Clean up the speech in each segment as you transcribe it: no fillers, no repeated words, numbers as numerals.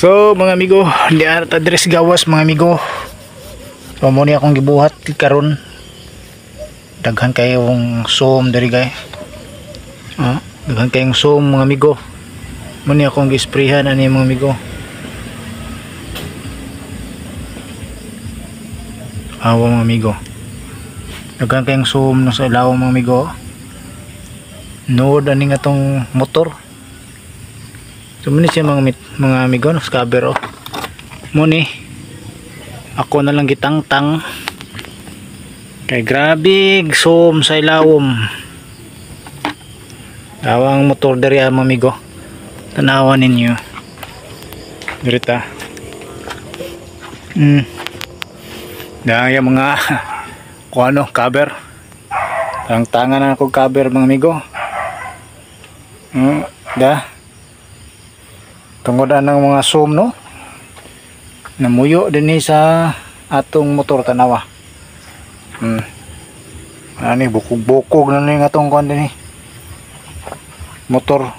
So mga amigo, di ata address gawas mga amigo. So mo ni akong gibuhat karon. Daghan kayong zoom diri guys. Daghan kayong zoom mga amigo. Mo ni akong gisprayhan ani mga amigo. Awa mga amigo. Daghan kayong zoom sa ilaw mga amigo. Nood ani nga tong motor. So muna siya mga amigo, cover oh. Muni ako na lang gitangtang kay grabe zoom sa ilawom. Awang motor dari mga amigo. Tanawan ninyo. Dirita. Dahil mga kuano cover. Tangan na ako cover mga amigo. Tungod ng mga zoom no. Namuyo din sa atong motor tanawa. Ani bukog-bukog na ni atong kuan din motor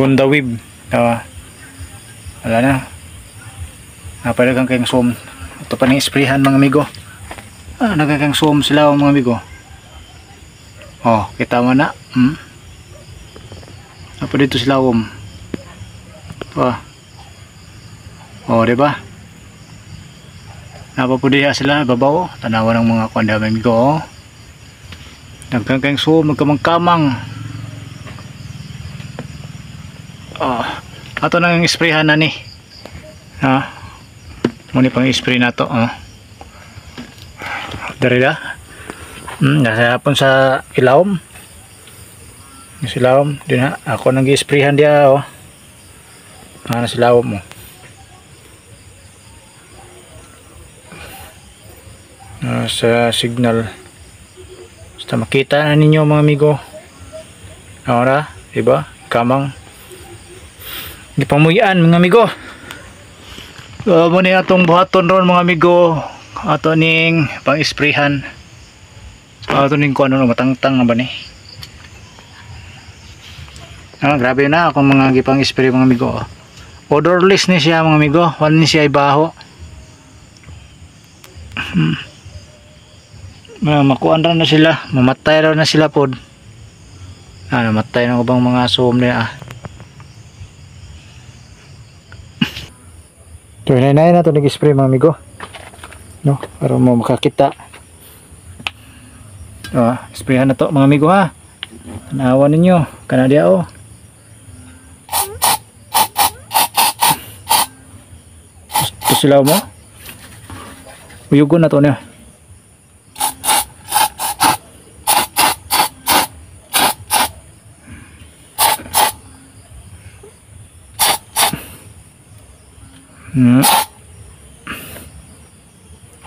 Honda Wave. Wala na. Napadagang kayong zoom. Ito pa ning sprayhan mga amigo. Nagkakang zoom sila mga amigo. Oh, kita mo na. Apa dito sila oh, diba? Napapudaya sila babaw. Tanawa ng mga kuanda mga amigo. Nagkakang zoom, magkamang-kamang. Ato nang sprayhan na ni. Muni pang spray na to. Dari da. Nasa hapon sa ilawom. Sa ilawom. Din ha. Ako nang i-sprayhan dia. Nasa ilawom mo. Sa signal. Basta makita na ninyo mga amigo. Ahora, diba? Kamang. Gipamuyan mga amigo. Muna atong buhaton ron mga amigo. Ato ning pang-sprayhan. Ato ning kuano matangtang nga ba ni? Grabe na akong mga gipang-spray mga amigo. Odorless ni siya mga amigo. Wala ni siya ibaho. Makuan ra na sila. Mamatay ra na sila pod. Namatay na ubang mga zoom na So hinay na ito nag-spray mga amigo. No, para mo makakita. Sprayan na to mga amigo ha. Tanawan ninyo. Kanadya Ito sila mo. Uyugon na to niya.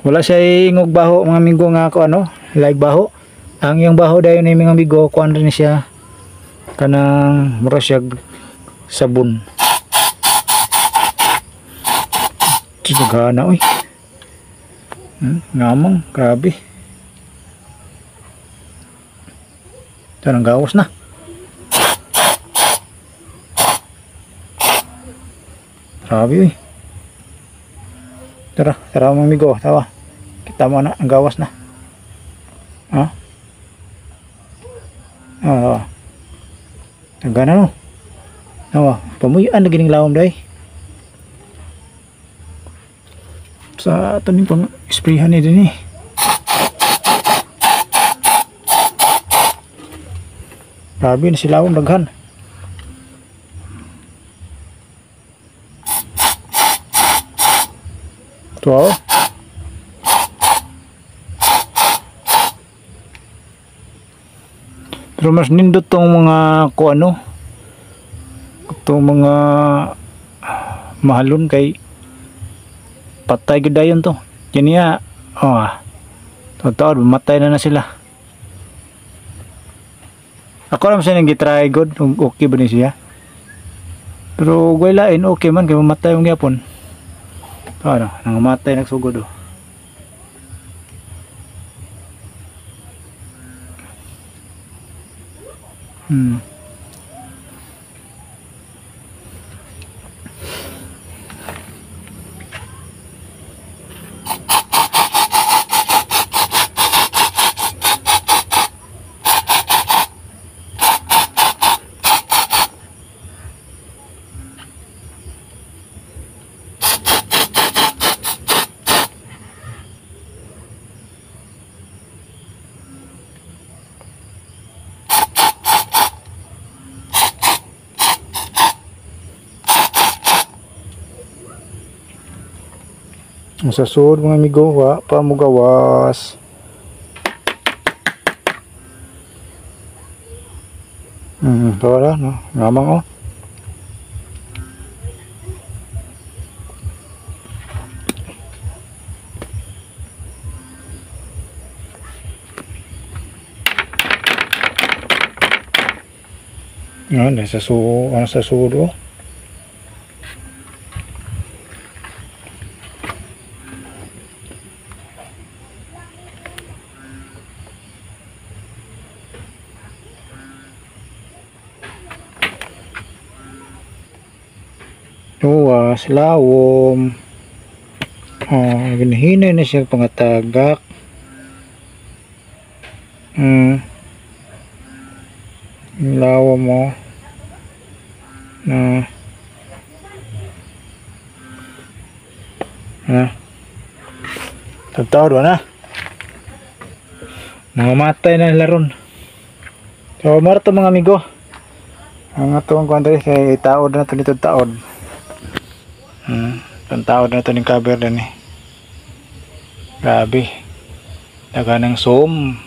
Wala siya ingog baho mga amigo nga ako like baho. Ang iyang baho dayon ni mga amigo kuan rin siya kanang mura siya sabon. Gana ngamang grabe. Tanang gawas na. Grabe Tara mga amigo, tawa. Kita mo na ang gawas na. Tagana no. Pamuyan lagi ning lawom day. Sa ato ning pang sprayhan ni din Grabe na si lawom daghan. Ito Pero mas nindot tong mga itong mga mahalon kay patay gadayon to. Yan niya totoo matay na sila. Ako naman siya nang gitry god okay ba ni siya. Pero walain okay man kay mamatay yung gyapon. Nangamatay nagsugod Sa sud mga amigo, wa pa mo gawas. Wala no. Ngamang oh. Ano sa sudo. Luwas, lawom. Oh, ginahinay na siya pangatagak. Lawom mo. Na. Tagtawad na. Mga matay na laron. So, marito mga amigo. Ang atong kuwantay kay taod na ito dito taod. Taod na ito ng cover din eh. Grabe. Daga ng zoom.